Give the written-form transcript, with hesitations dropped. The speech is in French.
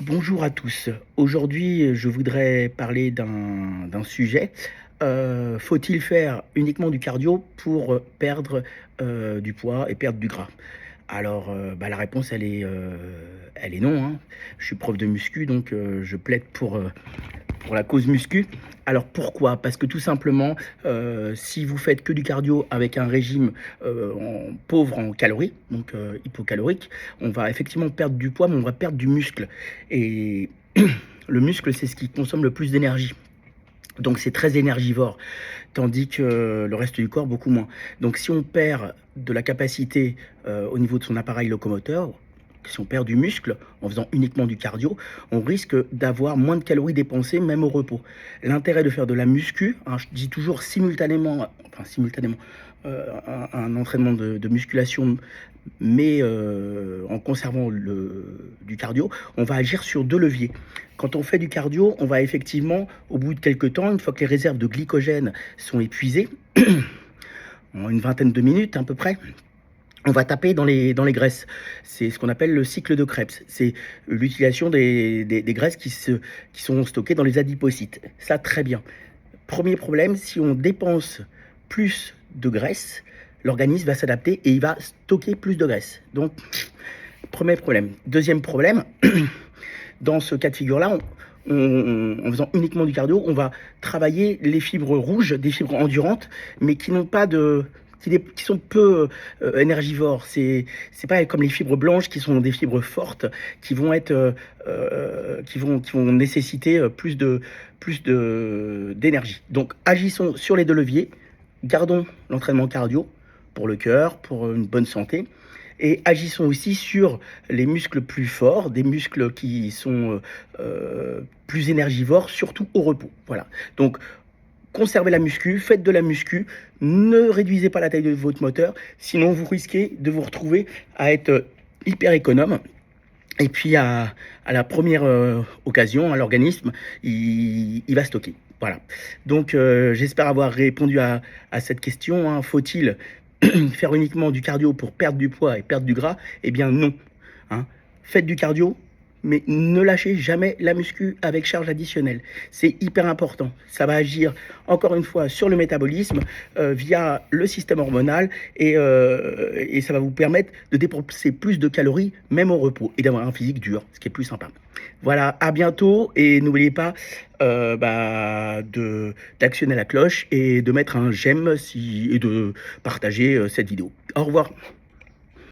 Bonjour à tous. Aujourd'hui, je voudrais parler d'un sujet. Faut-il faire uniquement du cardio pour perdre du poids et perdre du gras? Alors, la réponse, elle est non, hein. Je suis prof de muscu, donc je plaide pour la cause muscu. Alors pourquoi? Parce que tout simplement, si vous faites que du cardio avec un régime pauvre en calories, donc hypocalorique, on va effectivement perdre du poids, mais on va perdre du muscle. Et le muscle, c'est ce qui consomme le plus d'énergie. Donc c'est très énergivore, tandis que le reste du corps, beaucoup moins. Donc si on perd de la capacité au niveau de son appareil locomoteur, si on perd du muscle en faisant uniquement du cardio, on risque d'avoir moins de calories dépensées même au repos. L'intérêt de faire de la muscu, hein, je dis toujours simultanément, un entraînement de musculation, mais en conservant du cardio, on va agir sur deux leviers. Quand on fait du cardio, on va effectivement, au bout de quelques temps, une fois que les réserves de glycogène sont épuisées, en une vingtaine de minutes à peu près, on va taper dans les graisses. C'est ce qu'on appelle le cycle de Krebs. C'est l'utilisation des graisses qui sont stockées dans les adipocytes. Ça, très bien. Premier problème, si on dépense plus de graisse, l'organisme va s'adapter et il va stocker plus de graisse. Donc, premier problème. Deuxième problème, dans ce cas de figure-là, en faisant uniquement du cardio, on va travailler les fibres rouges, des fibres endurantes, mais qui n'ont pas de, qui sont peu énergivores. C'est pas comme les fibres blanches qui sont des fibres fortes, qui vont être, qui vont nécessiter plus d'énergie. Donc, agissons sur les deux leviers. Gardons l'entraînement cardio pour le cœur, pour une bonne santé. Et agissons aussi sur les muscles plus forts, des muscles qui sont plus énergivores, surtout au repos. Voilà. Donc, conservez la muscu, faites de la muscu, ne réduisez pas la taille de votre moteur, sinon vous risquez de vous retrouver à être hyper économe. Et puis à la première occasion, l'organisme, il va stocker. Voilà. Donc j'espère avoir répondu à cette question, hein. Faut-il faire uniquement du cardio pour perdre du poids et perdre du gras? Eh bien non, hein. Faites du cardio, mais ne lâchez jamais la muscu avec charge additionnelle. C'est hyper important. Ça va agir, encore une fois, sur le métabolisme via le système hormonal et ça va vous permettre de dépenser plus de calories, même au repos, et d'avoir un physique dur, ce qui est plus sympa. Voilà, à bientôt et n'oubliez pas d'actionner la cloche et de mettre un j'aime et de partager cette vidéo. Au revoir.